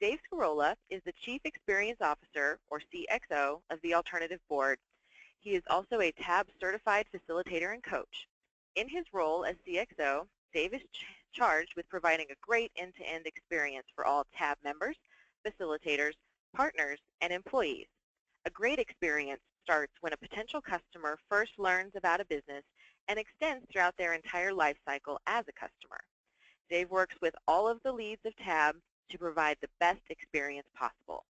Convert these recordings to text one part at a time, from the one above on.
Dave Scarola is the Chief Experience Officer, or CXO, of the Alternative Board. He is also a TAB certified facilitator and coach. In his role as CXO, Dave is charged with providing a great end-to-end experience for all TAB members, facilitators, partners, and employees. A great experience starts when a potential customer first learns about a business and extends throughout their entire life cycle as a customer. Dave works with all of the leads of TAB to provide the best experience possible.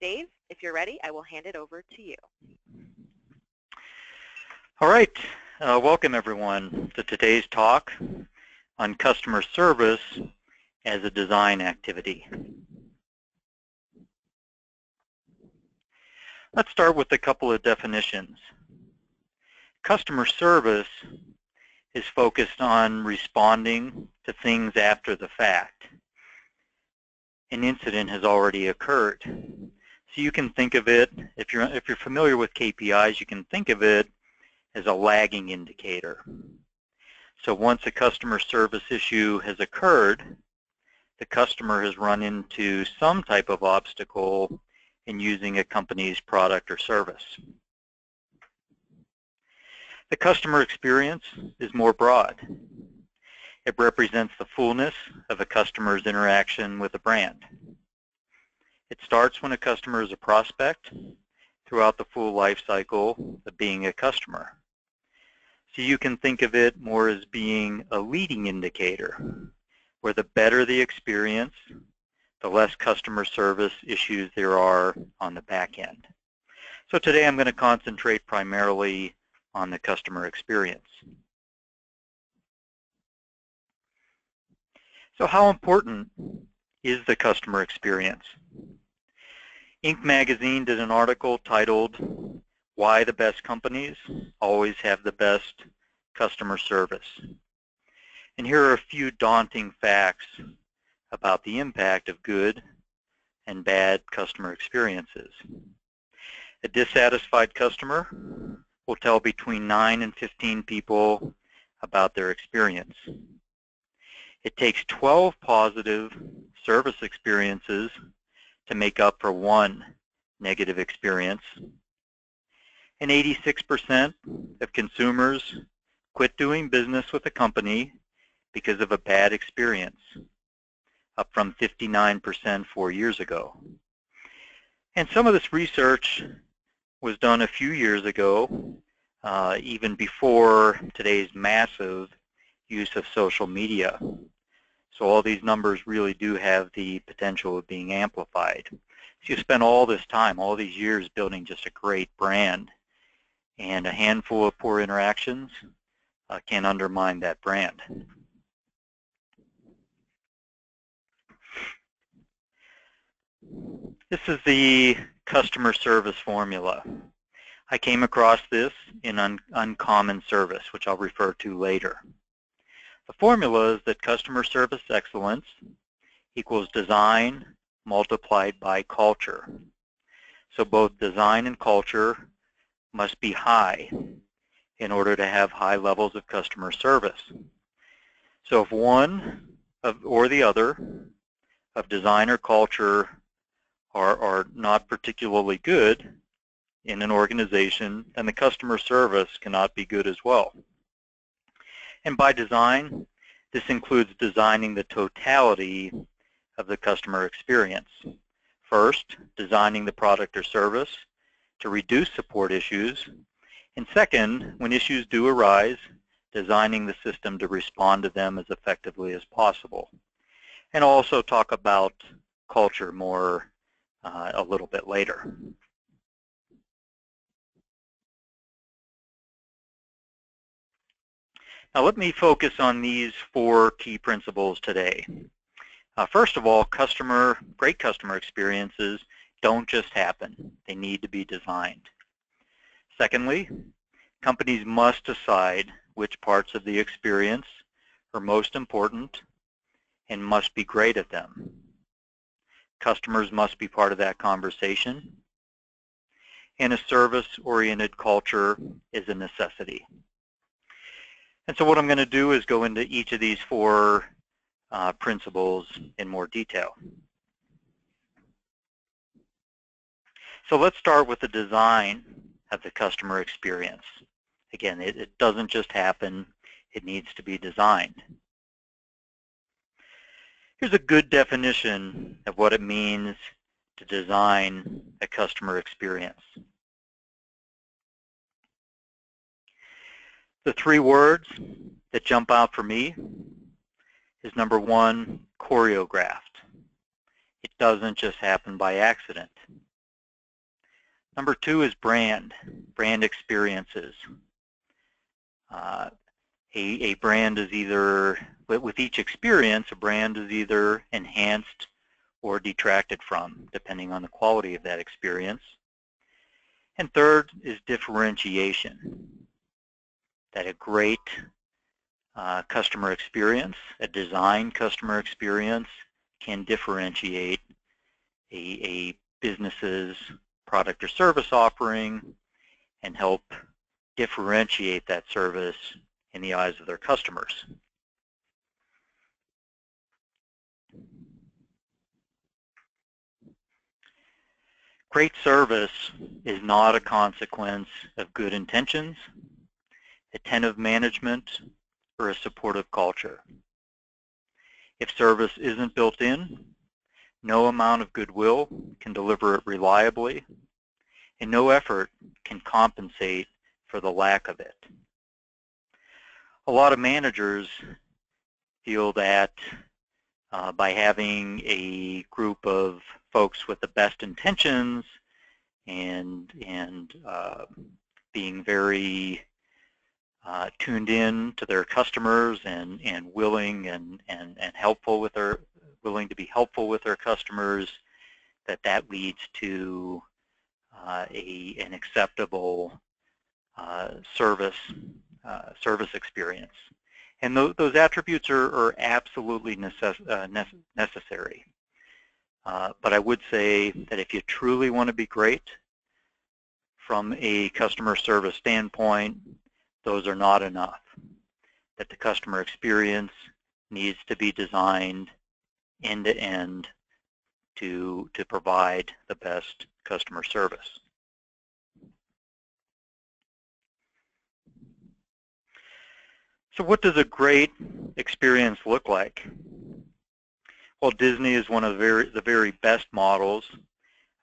Dave, if you're ready, I will hand it over to you. All right, welcome everyone to today's talk on customer service as a design activity. Let's start with a couple of definitions. Customer service is focused on responding to things after the fact. An incident has already occurred. So you can think of it, if you're familiar with KPIs, you can think of it as a lagging indicator. So once a customer service issue has occurred, the customer has run into some type of obstacle in using a company's product or service. The customer experience is more broad. It represents the fullness of a customer's interaction with a brand. It starts when a customer is a prospect throughout the full life cycle of being a customer. So you can think of it more as being a leading indicator, where the better the experience, the less customer service issues there are on the back end. So today I'm going to concentrate primarily on the customer experience. So how important is the customer experience? Inc. magazine did an article titled, "Why the Best Companies Always Have the Best Customer Service." And here are a few daunting facts about the impact of good and bad customer experiences. A dissatisfied customer will tell between 9 and 15 people about their experience. It takes 12 positive service experiences to make up for one negative experience. And 86% of consumers quit doing business with a company because of a bad experience, up from 59% 4 years ago. And some of this research was done a few years ago, even before today's massive use of social media. So all these numbers really do have the potential of being amplified. So you spend all this time, all these years building just a great brand, and a handful of poor interactions can undermine that brand. This is the customer service formula. I came across this in Uncommon Service, which I'll refer to later. The formula is that customer service excellence equals design multiplied by culture. So both design and culture must be high in order to have high levels of customer service. So if one or the other of design or culture are not particularly good in an organization, then the customer service cannot be good as well. And by design, this includes designing the totality of the customer experience. First, designing the product or service to reduce support issues. And second, when issues do arise, designing the system to respond to them as effectively as possible. And I'll also talk about culture more a little bit later. Now let me focus on these 4 key principles today. First of all, great customer experiences don't just happen. They need to be designed. Secondly, companies must decide which parts of the experience are most important and must be great at them. Customers must be part of that conversation. And a service-oriented culture is a necessity. And so what I'm going to do is go into each of these 4 principles in more detail. So let's start with the design of the customer experience. Again, it doesn't just happen. It needs to be designed. Here's a good definition of what it means to design a customer experience. The three words that jump out for me is number one, choreographed. It doesn't just happen by accident. Number two is brand experiences. A brand is either, with each experience, a brand is either enhanced or detracted from, depending on the quality of that experience. And third is differentiation. That a great customer experience, a designed customer experience, can differentiate a business's product or service offering and help differentiate that service in the eyes of their customers. Great service is not a consequence of good intentions, attentive management, or a supportive culture. If service isn't built in, no amount of goodwill can deliver it reliably, and no effort can compensate for the lack of it. A lot of managers feel that by having a group of folks with the best intentions and being very tuned in to their customers and willing and helpful with their willing to be helpful with their customers, that leads to an acceptable service experience. And those attributes are absolutely necessary. But I would say that if you truly want to be great from a customer service standpoint, those are not enough. That the customer experience needs to be designed end-to-end to provide the best customer service. So what does a great experience look like? Well, Disney is one of the very best models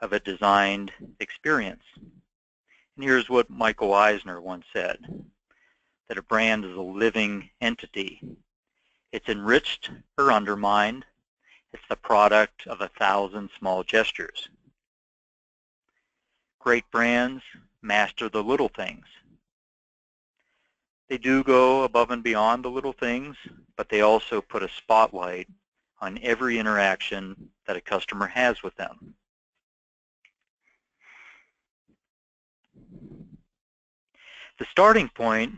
of a designed experience. And here's what Michael Eisner once said, that a brand is a living entity. It's enriched or undermined. It's the product of 1,000 small gestures. Great brands master the little things. They do go above and beyond the little things, but they also put a spotlight on every interaction that a customer has with them. The starting point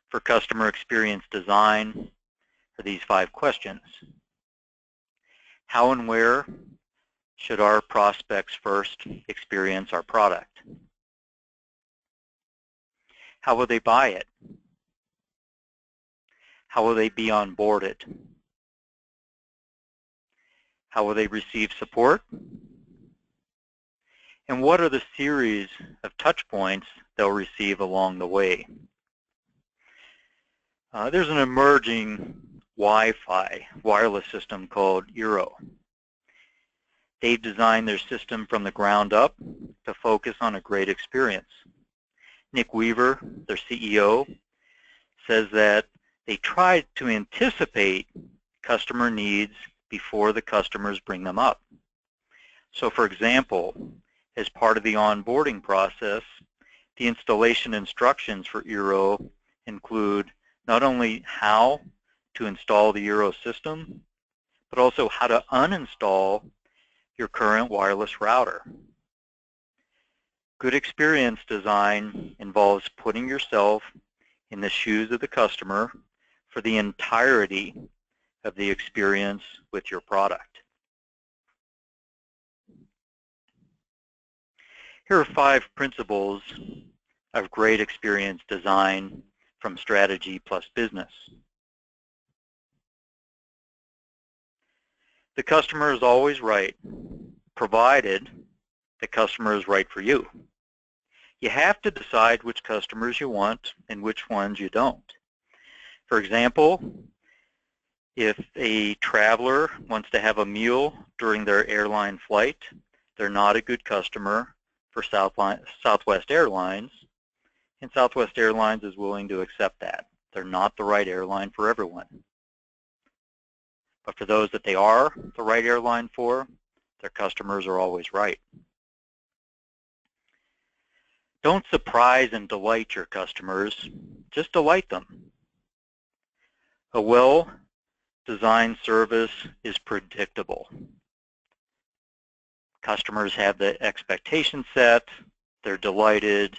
for customer experience design are these 5 questions. How and where should our prospects first experience our product? How will they buy it? How will they be onboarded? How will they receive support? And what are the series of touch points they'll receive along the way? There's an emerging Wi-Fi wireless system called Eero. They've designed their system from the ground up to focus on a great experience. Nick Weaver, their CEO, says that they try to anticipate customer needs before the customers bring them up. So for example, as part of the onboarding process, the installation instructions for Eero include not only how to install the Eero system, but also how to uninstall your current wireless router. Good experience design involves putting yourself in the shoes of the customer for the entirety of the experience with your product. Here are 5 principles of great experience design from Strategy plus Business. The customer is always right, provided the customer is right for you. You have to decide which customers you want and which ones you don't. For example, if a traveler wants to have a meal during their airline flight, they're not a good customer for Southwest Airlines, and Southwest Airlines is willing to accept that. They're not the right airline for everyone. But for those that they are the right airline for, their customers are always right. Don't surprise and delight your customers, just delight them. A well-designed service is predictable. Customers have the expectation set, they're delighted,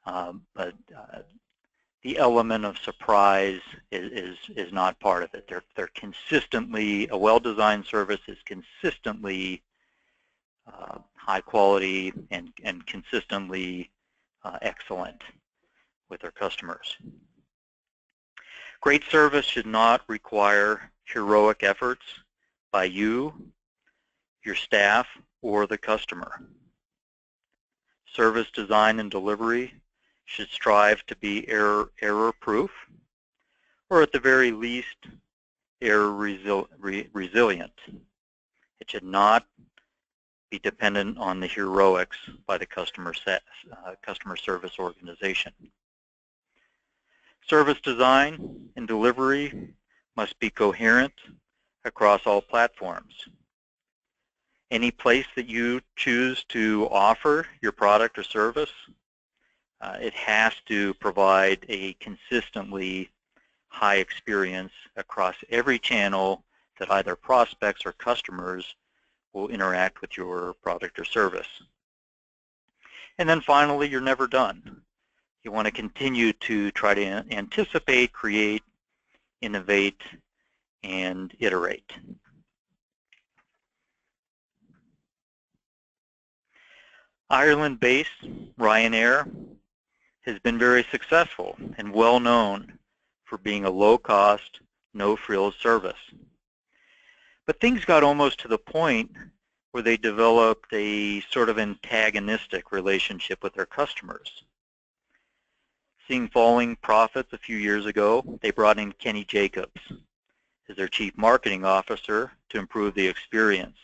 but the element of surprise is not part of it. They're consistently, a well-designed service is consistently high quality and consistently excellent with their customers. Great service should not require heroic efforts by you, your staff, or the customer. Service design and delivery should strive to be error-proof, or at the very least, error-resilient. It should not be dependent on the heroics by the customer service organization. Service design and delivery must be coherent across all platforms. Any place that you choose to offer your product or service, it has to provide a consistently high experience across every channel that either prospects or customers will interact with your product or service. And then finally, you're never done. You want to continue to try to anticipate, create, innovate, and iterate. Ireland-based Ryanair has been very successful and well known for being a low-cost, no-frills service. But things got almost to the point where they developed a sort of antagonistic relationship with their customers. Seeing falling profits a few years ago, they brought in Kenny Jacobs as their chief marketing officer to improve the experience.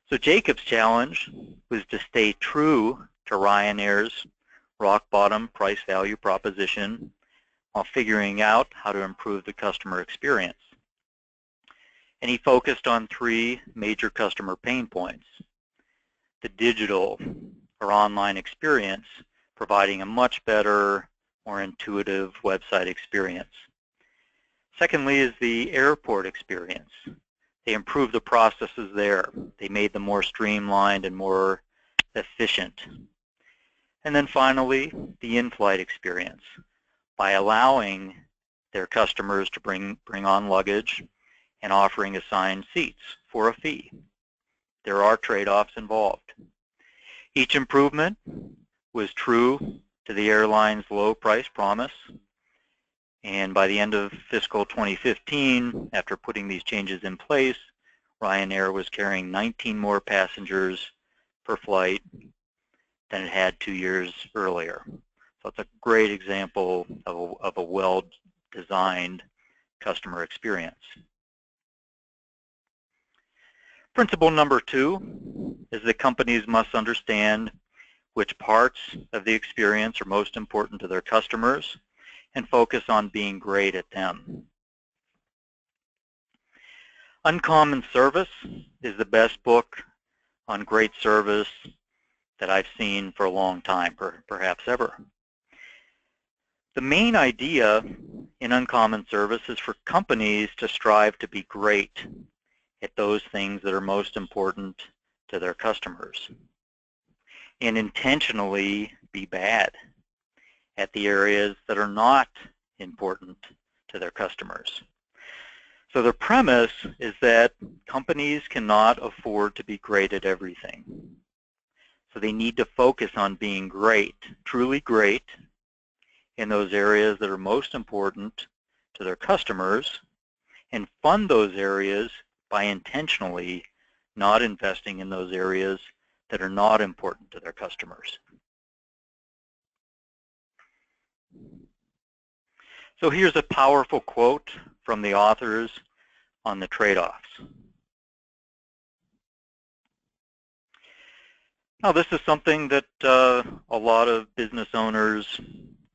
So Jacobs' challenge was to stay true to Ryanair's rock-bottom price-value proposition while figuring out how to improve the customer experience. And he focused on three major customer pain points: the digital or online experience, providing a much better, more intuitive website experience. Secondly is the airport experience. They improved the processes there. They made them more streamlined and more efficient. And then finally, the in-flight experience, by allowing their customers to bring on luggage and offering assigned seats for a fee. There are trade-offs involved. Each improvement was true to the airline's low price promise, and by the end of fiscal 2015, after putting these changes in place, Ryanair was carrying 19 more passengers per flight than it had 2 years earlier. So it's a great example of a well-designed customer experience. Principle number 2 is that companies must understand which parts of the experience are most important to their customers and focus on being great at them. Uncommon Service is the best book on great service that I've seen for a long time, perhaps ever. The main idea in Uncommon Service is for companies to strive to be great at those things that are most important to their customers, and intentionally be bad at the areas that are not important to their customers. So the premise is that companies cannot afford to be great at everything. So they need to focus on being great, truly great, in those areas that are most important to their customers, and fund those areas by intentionally not investing in those areas that are not important to their customers. So here's a powerful quote from the authors on the trade-offs. Now, this is something that a lot of business owners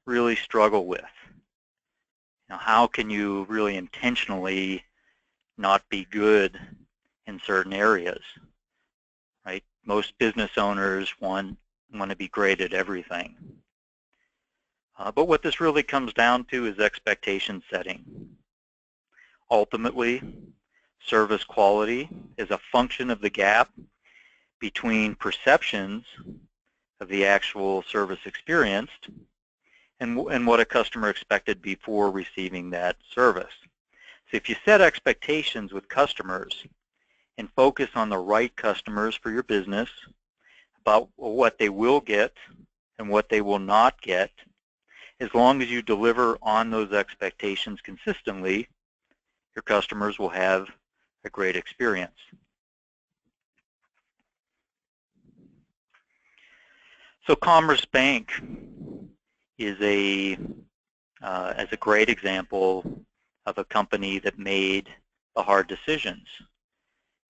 really struggle with. Now, how can you really intentionally not be good in certain areas, right? Most business owners want to be great at everything. But what this really comes down to is expectation setting. Ultimately, service quality is a function of the gap between perceptions of the actual service experienced and what a customer expected before receiving that service. So if you set expectations with customers and focus on the right customers for your business, about what they will get and what they will not get, as long as you deliver on those expectations consistently, your customers will have a great experience. So Commerce Bank is a great example of a company that made the hard decisions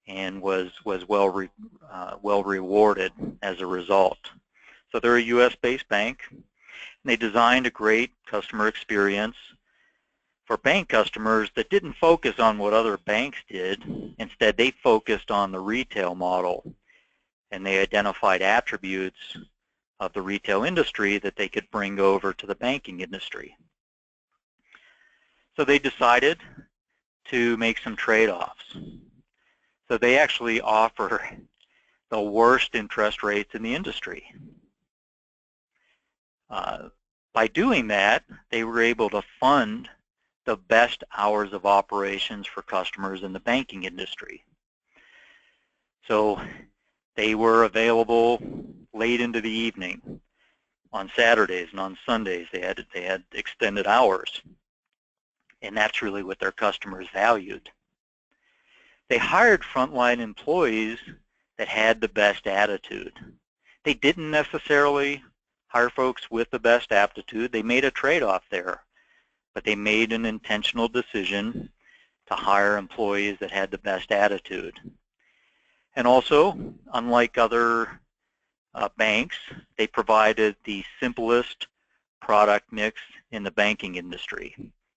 and was well rewarded as a result. So they're a U.S.-based bank, and they designed a great customer experience for bank customers that didn't focus on what other banks did. Instead, they focused on the retail model, and they identified attributes of the retail industry that they could bring over to the banking industry. So they decided to make some trade-offs. So they actually offer the worst interest rates in the industry. By doing that, they were able to fund the best hours of operations for customers in the banking industry. So they were available late into the evening on Saturdays and on Sundays. They had extended hours, and that's really what their customers valued. They hired frontline employees that had the best attitude. They didn't necessarily hire folks with the best aptitude. They made a trade-off there, but they made an intentional decision to hire employees that had the best attitude. And also, unlike other banks, they provided the simplest product mix in the banking industry.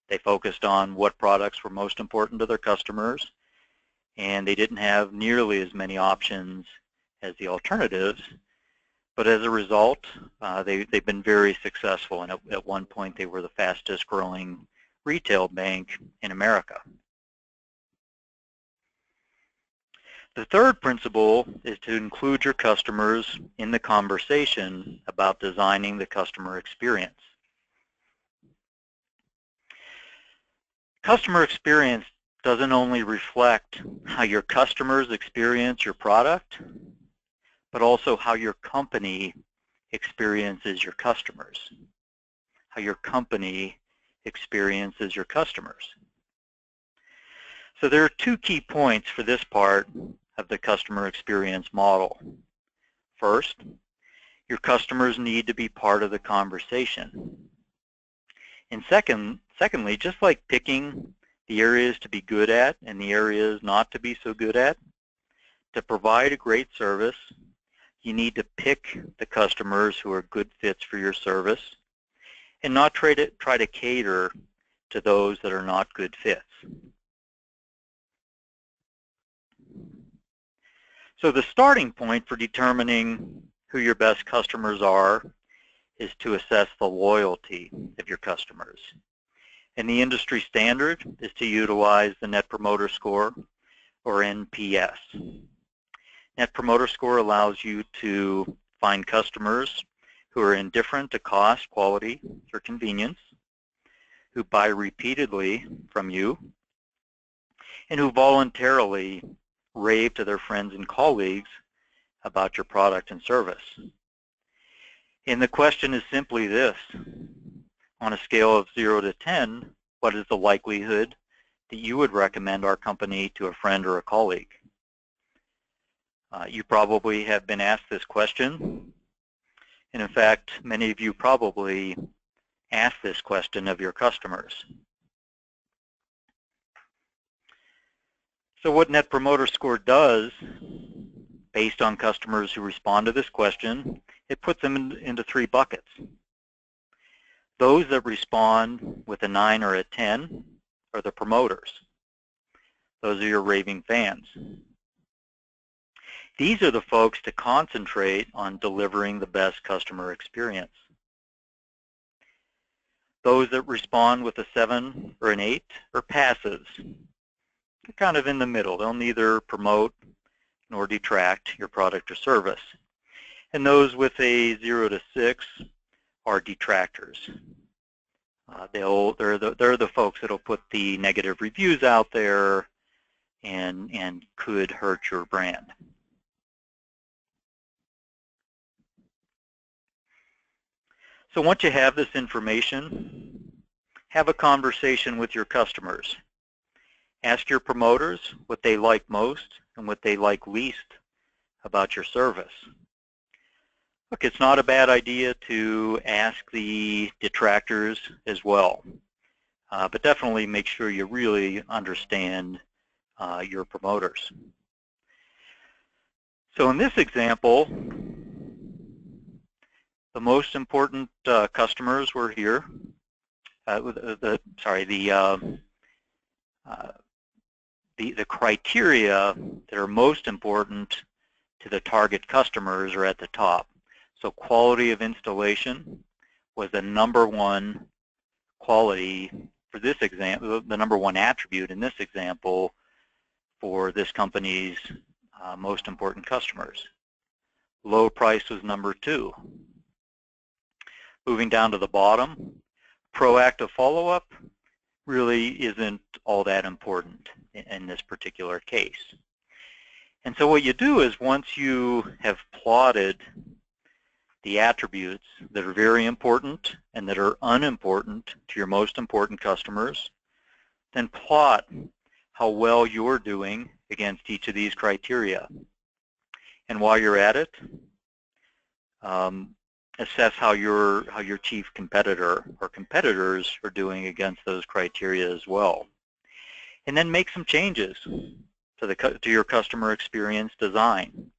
They focused on what products were most important to their customers, and they didn't have nearly as many options as the alternatives. But as a result, they've been very successful, and at one point they were the fastest growing retail bank in America. The third principle is to include your customers in the conversation about designing the customer experience. Customer experience doesn't only reflect how your customers experience your product, but also how your company experiences your customers. How your company experiences your customers. So there are two key points for this part of the customer experience model. First, your customers need to be part of the conversation. And secondly, just like picking the areas to be good at and the areas not to be so good at, to provide a great service, you need to pick the customers who are good fits for your service and not try to cater to those that are not good fits. So the starting point for determining who your best customers are is to assess the loyalty of your customers. And the industry standard is to utilize the Net Promoter Score, or NPS. Net Promoter Score allows you to find customers who are indifferent to cost, quality, or convenience, who buy repeatedly from you, and who voluntarily rave to their friends and colleagues about your product and service. And the question is simply this: on a scale of 0 to 10, what is the likelihood that you would recommend our company to a friend or a colleague? You probably have been asked this question, and in fact, many of you probably ask this question of your customers. So what Net Promoter Score does, based on customers who respond to this question, it puts them into 3 buckets. Those that respond with a 9 or a 10 are the promoters. Those are your raving fans. These are the folks to concentrate on delivering the best customer experience. Those that respond with a 7 or an 8 are passives. They're kind of in the middle. They'll neither promote nor detract your product or service. And those with a 0 to 6 are detractors. They're the folks that'll put the negative reviews out there and could hurt your brand. So once you have this information, have a conversation with your customers. Ask your promoters what they like most and what they like least about your service. Look, it's not a bad idea to ask the detractors as well, but definitely make sure you really understand your promoters. So in this example, the most important customers were here. The criteria that are most important to the target customers are at the top. So quality of installation was the #1 quality for this example, the #1 attribute in this example for this company's most important customers. Low price was #2. Moving down to the bottom, proactive follow-up really isn't all that important in this particular case. And so what you do is once you have plotted the attributes that are very important and that are unimportant to your most important customers, then plot how well you're doing against each of these criteria. And while you're at it, assess how your chief competitor or competitors are doing against those criteria as well. And then make some changes to your customer experience design.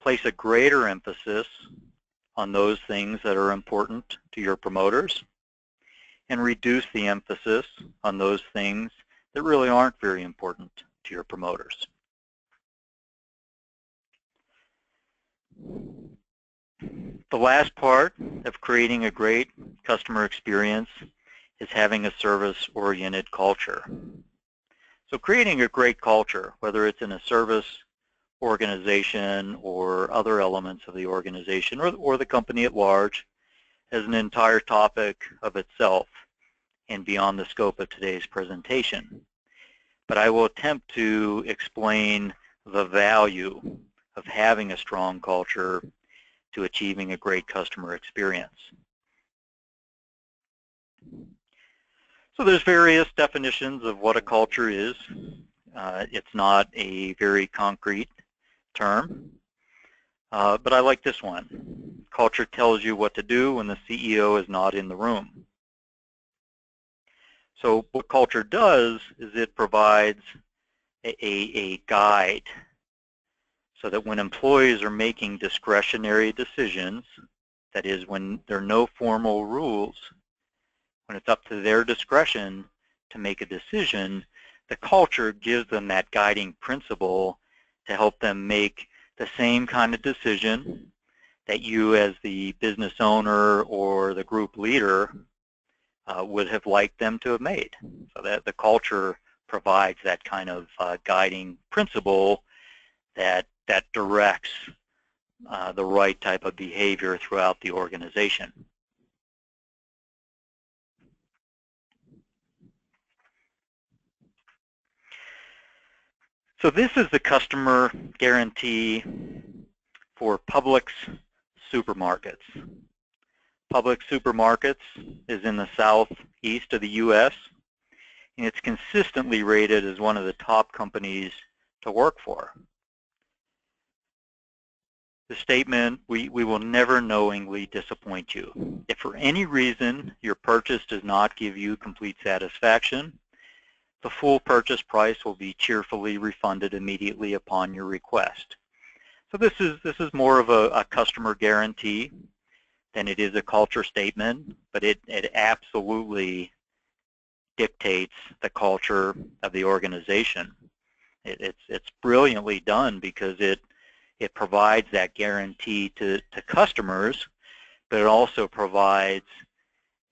Place a greater emphasis on those things that are important to your promoters and reduce the emphasis on those things that really aren't very important to your promoters. The last part of creating a great customer experience is having a service-oriented culture. So creating a great culture, whether it's in a service organization or other elements of the organization or the company at large, is an entire topic of itself and beyond the scope of today's presentation. But I will attempt to explain the value of having a strong culture to achieving a great customer experience. So there's various definitions of what a culture is. It's not a very concrete term, but I like this one. Culture tells you what to do when the CEO is not in the room. So what culture does is it provides a guide so that when employees are making discretionary decisions, that is when there are no formal rules, when it's up to their discretion to make a decision, the culture gives them that guiding principle to help them make the same kind of decision that you as the business owner or the group leader would have liked them to have made. So that the culture provides that kind of guiding principle that directs the right type of behavior throughout the organization. So this is the customer guarantee for Publix supermarkets. Publix supermarkets is in the southeast of the U.S., and it's consistently rated as one of the top companies to work for. The statement, we will never knowingly disappoint you. If for any reason your purchase does not give you complete satisfaction, the full purchase price will be cheerfully refunded immediately upon your request. So this is more of a customer guarantee than it is a culture statement, but it absolutely dictates the culture of the organization. It's brilliantly done because it provides that guarantee to customers, but it also provides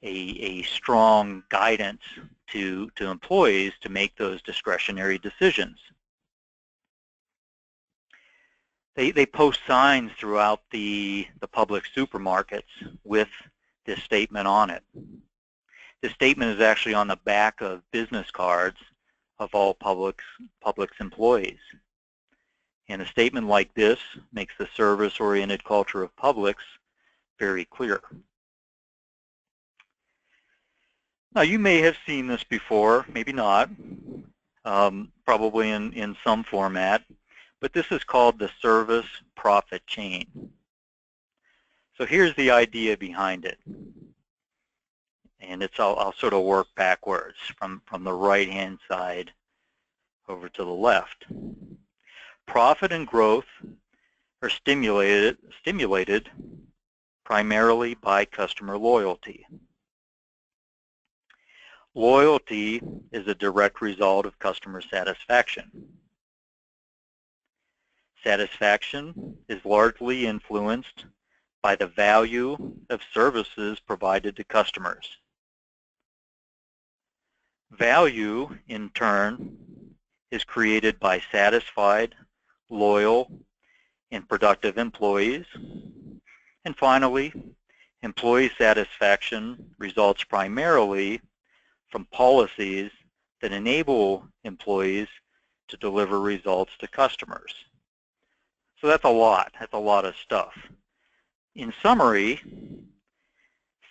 a strong guidance to employees to make those discretionary decisions. They post signs throughout the public supermarkets with this statement on it. This statement is actually on the back of business cards of all Publix employees. And a statement like this makes the service-oriented culture of Publix very clear. Now, you may have seen this before, maybe not, probably in some format, but this is called the service profit chain. So here's the idea behind it. And I'll sort of work backwards from the right-hand side over to the left. Profit and growth are stimulated primarily by customer loyalty. Loyalty is a direct result of customer satisfaction. Satisfaction is largely influenced by the value of services provided to customers. Value, in turn, is created by satisfied, loyal, and productive employees. And finally, employee satisfaction results primarily from policies that enable employees to deliver results to customers. So that's a lot. That's a lot of stuff. In summary,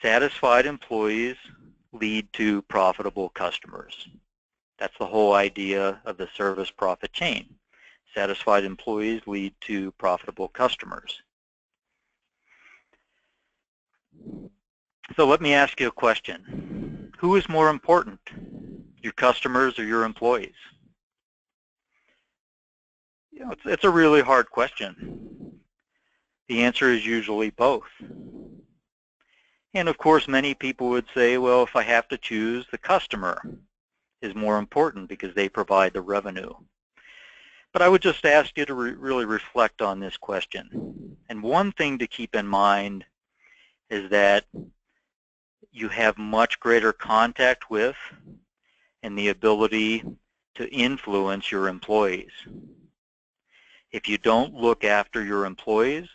satisfied employees lead to profitable customers. That's the whole idea of the service profit chain. Satisfied employees lead to profitable customers. So let me ask you a question. Who is more important, your customers or your employees? You know, it's a really hard question. The answer is usually both. And of course, many people would say, well, if I have to choose, the customer is more important because they provide the revenue. But I would just ask you to really reflect on this question. And one thing to keep in mind is that you have much greater contact with and the ability to influence your employees. If you don't look after your employees,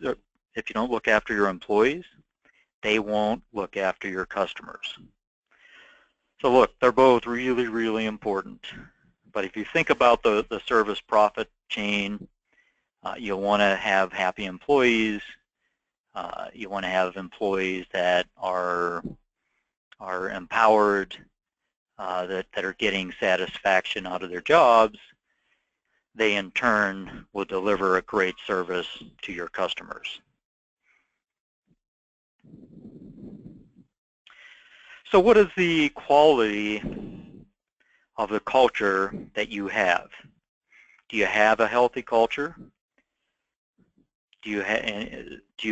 they won't look after your customers. So look, they're both really, really important. But if you think about the service profit chain, you'll want to have happy employees. You want to have employees that are empowered, that are getting satisfaction out of their jobs. They in turn will deliver a great service to your customers. So what is the quality of the culture that you have? Do you have a healthy culture? Do you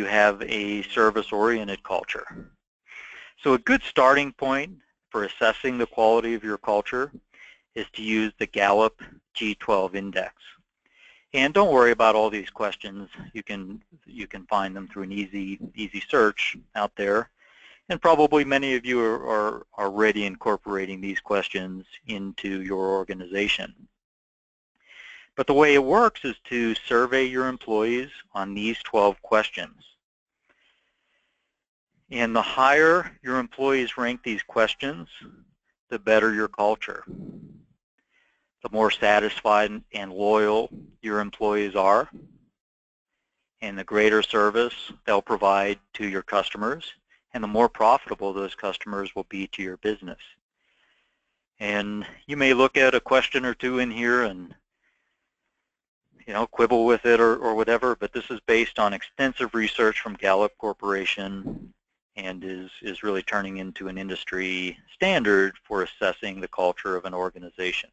have a service-oriented culture? So a good starting point for assessing the quality of your culture is to use the Gallup G12 index. And don't worry about all these questions. You can find them through an easy search out there. And probably many of you are already incorporating these questions into your organization. But the way it works is to survey your employees on these 12 questions. And the higher your employees rank these questions, the better your culture. The more satisfied and loyal your employees are, and the greater service they'll provide to your customers, and the more profitable those customers will be to your business. And you may look at a question or two in here and quibble with it or whatever, but this is based on extensive research from Gallup Corporation and is really turning into an industry standard for assessing the culture of an organization.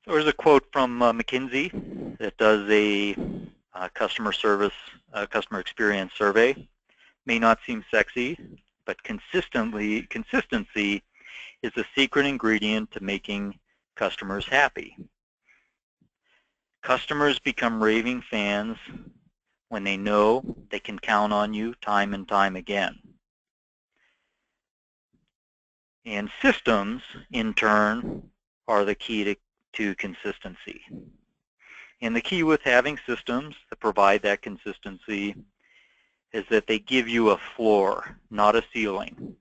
So there's a quote from McKinsey that does a customer experience survey. May not seem sexy, but consistency is the secret ingredient to making customers happy. Customers become raving fans when they know they can count on you time and time again. And systems, in turn, are the key to consistency. And the key with having systems that provide that consistency is that they give you a floor, not a ceiling.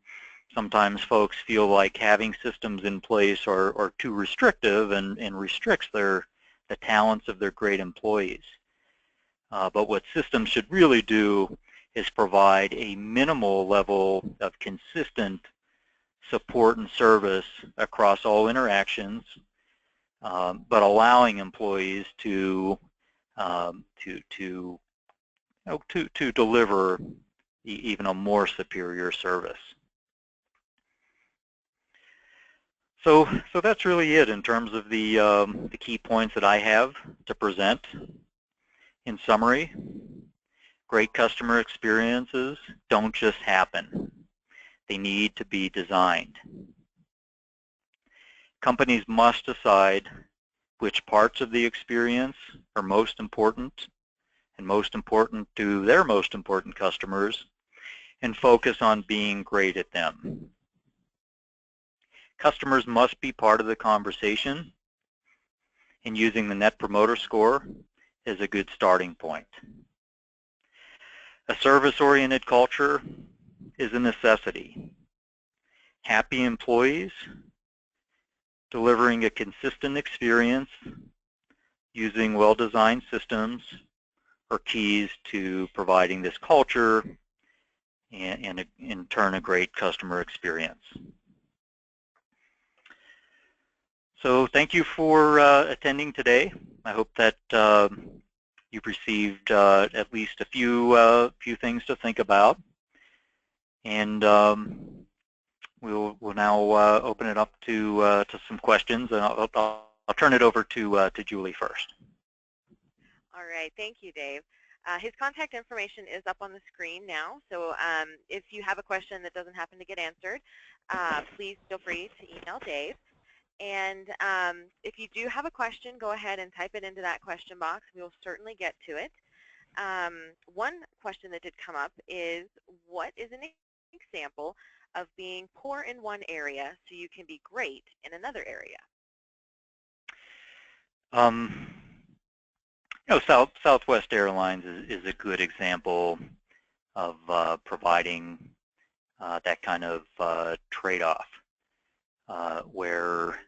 Sometimes folks feel like having systems in place are too restrictive and restricts the talents of their great employees. But what systems should really do is provide a minimal level of consistent support and service across all interactions, but allowing employees to deliver even a more superior service. So that's really it in terms of the key points that I have to present. In summary, great customer experiences don't just happen. They need to be designed. Companies must decide which parts of the experience are most important and most important to their most important customers, and focus on being great at them. Customers must be part of the conversation, and using the Net Promoter Score is a good starting point. A service-oriented culture is a necessity. Happy employees delivering a consistent experience using well-designed systems are keys to providing this culture and in turn a great customer experience. So thank you for attending today. I hope that you've received at least a few things to think about, and we'll now open it up to some questions, and I'll turn it over to Julie first. All right, thank you, Dave. His contact information is up on the screen now, so if you have a question that doesn't happen to get answered, please feel free to email Dave. And if you do have a question, go ahead and type it into that question box. We will certainly get to it. One question that did come up is, what is an example of being poor in one area so you can be great in another area? Southwest Airlines is a good example of providing that kind of trade-off, where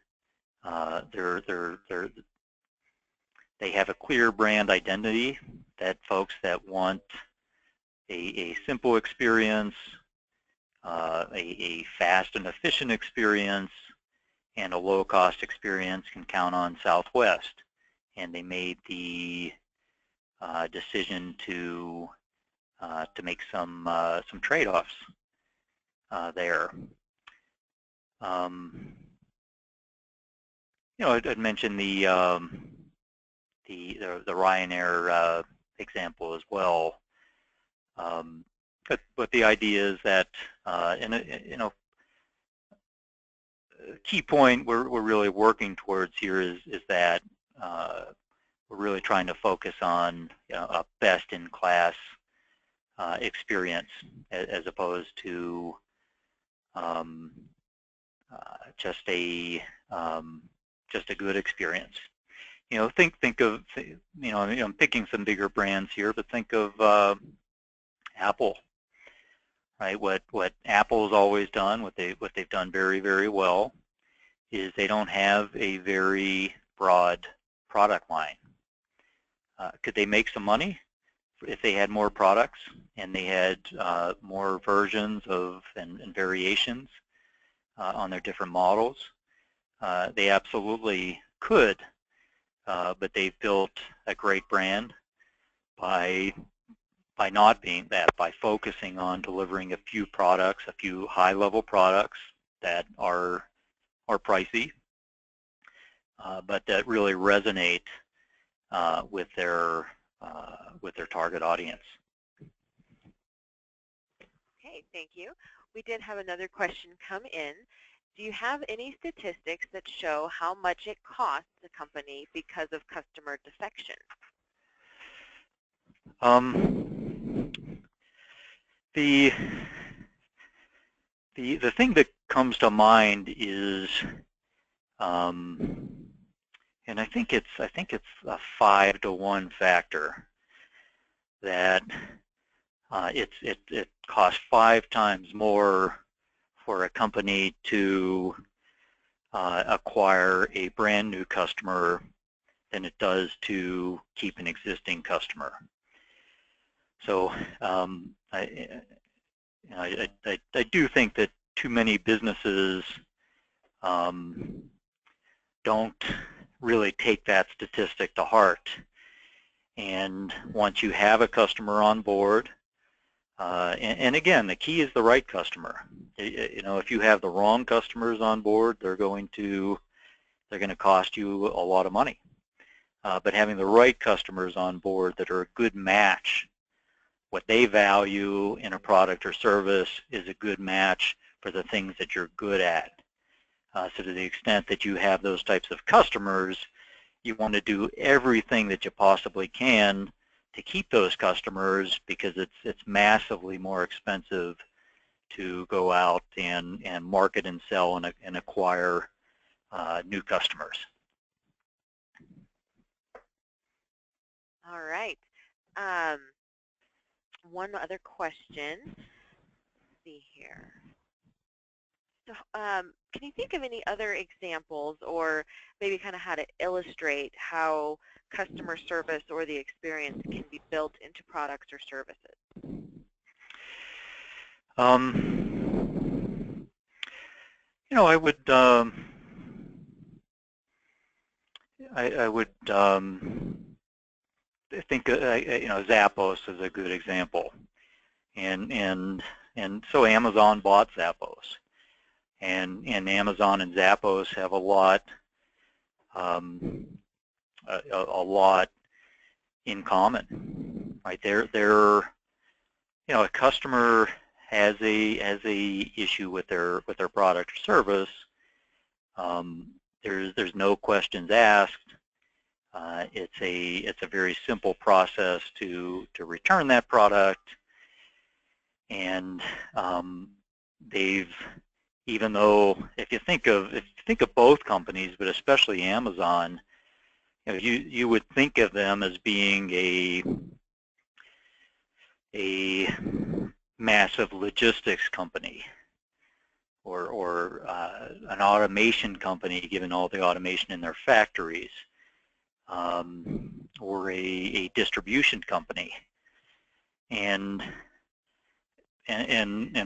they have a clear brand identity that folks that want a simple experience, a fast and efficient experience, and a low-cost experience can count on Southwest. And they made the decision to make some trade-offs there. I'd mentioned the Ryanair example as well. But the idea is that, key point we're really working towards here is that we're really trying to focus on a best-in-class experience as opposed to just a good experience. Think of I'm picking some bigger brands here, but think of Apple, right? What Apple's always done, what they've done very, very well, is they don't have a very broad product line. Could they make some money if they had more products and they had more versions of and variations on their different models. They absolutely could, but they've built a great brand by not being that, by focusing on delivering a few products, a few high-level products that are pricey, but that really resonate with their target audience. Okay, thank you. We did have another question come in. Do you have any statistics that show how much it costs a company because of customer defection? The thing that comes to mind is, and I think it's a 5-to-1 factor, that it costs 5 times more for a company to acquire a brand new customer than it does to keep an existing customer. So I do think that too many businesses don't really take that statistic to heart. And once you have a customer on board, and again, the key is the right customer. You know, if you have the wrong customers on board, they're going to cost you a lot of money. But having the right customers on board that are a good match, what they value in a product or service is a good match for the things that you're good at. So to the extent that you have those types of customers, you want to do everything that you possibly can to keep those customers, because it's massively more expensive to go out and market and sell and acquire new customers. All right. One other question. Let's see here. So, can you think of any other examples, or maybe kind of how to illustrate how customer service or the experience can be built into products or services? You know, I would think you know, Zappos is a good example, and so Amazon bought Zappos, and Amazon and Zappos have a lot in common, right? They're you know, a customer has a issue with their product or service. There's no questions asked. It's a very simple process to return that product, and even though if you think of both companies, but especially Amazon, you know, you would think of them as being a massive logistics company, or an automation company, given all the automation in their factories, or a distribution company. And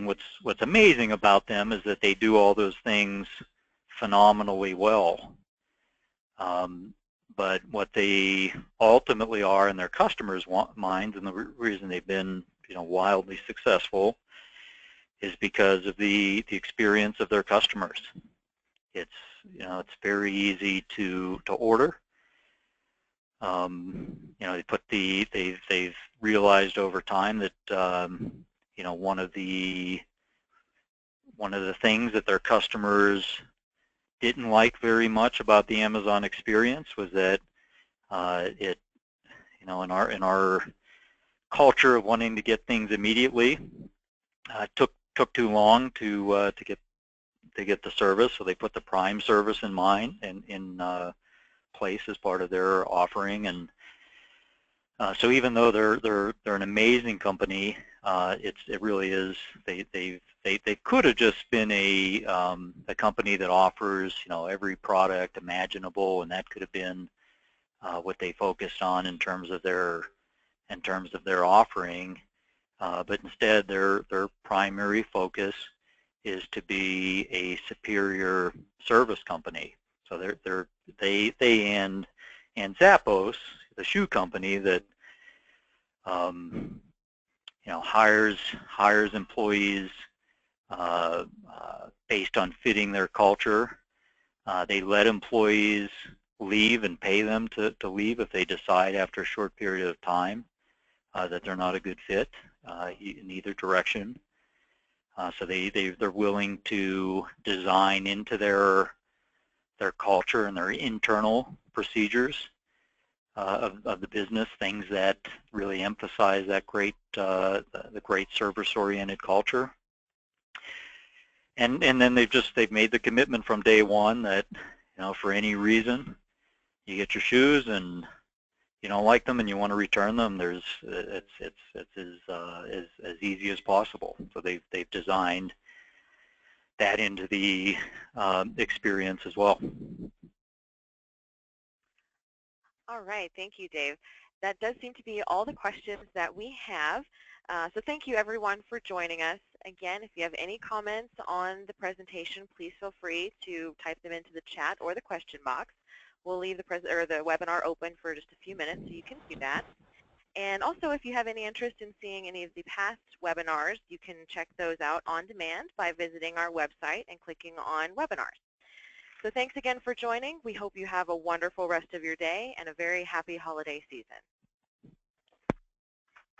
what's amazing about them is that they do all those things phenomenally well. But what they ultimately are in their customers' minds, and the reason they've been, you know, wildly successful, is because of the experience of their customers. It's, you know, it's very easy to order. You know, they've realized over time that you know, one of the things that their customers didn't like very much about the Amazon experience was that it, you know, in our culture of wanting to get things immediately, took too long to get the service. So they put the Prime service in place as part of their offering, and so even though they're an amazing company, it really is, they could have just been a company that offers, you know, every product imaginable, and that could have been what they focused on in terms of their offering. But instead, their primary focus is to be a superior service company. So they and Zappos, the shoe company that hires employees based on fitting their culture. They let employees leave and pay them to leave if they decide after a short period of time that they're not a good fit in either direction. So they're willing to design into their culture and their internal procedures of the business things that really emphasize that the great service-oriented culture. And then they've made the commitment from day one that, for any reason you get your shoes and you don't like them and you want to return them, it's as easy as possible. So they've designed that into the experience as well. All right, thank you, Dave. That does seem to be all the questions that we have. So thank you, everyone, for joining us. Again, if you have any comments on the presentation, please feel free to type them into the chat or the question box. We'll leave the webinar open for just a few minutes so you can do that. And also, if you have any interest in seeing any of the past webinars, you can check those out on demand by visiting our website and clicking on webinars. So thanks again for joining. We hope you have a wonderful rest of your day and a very happy holiday season.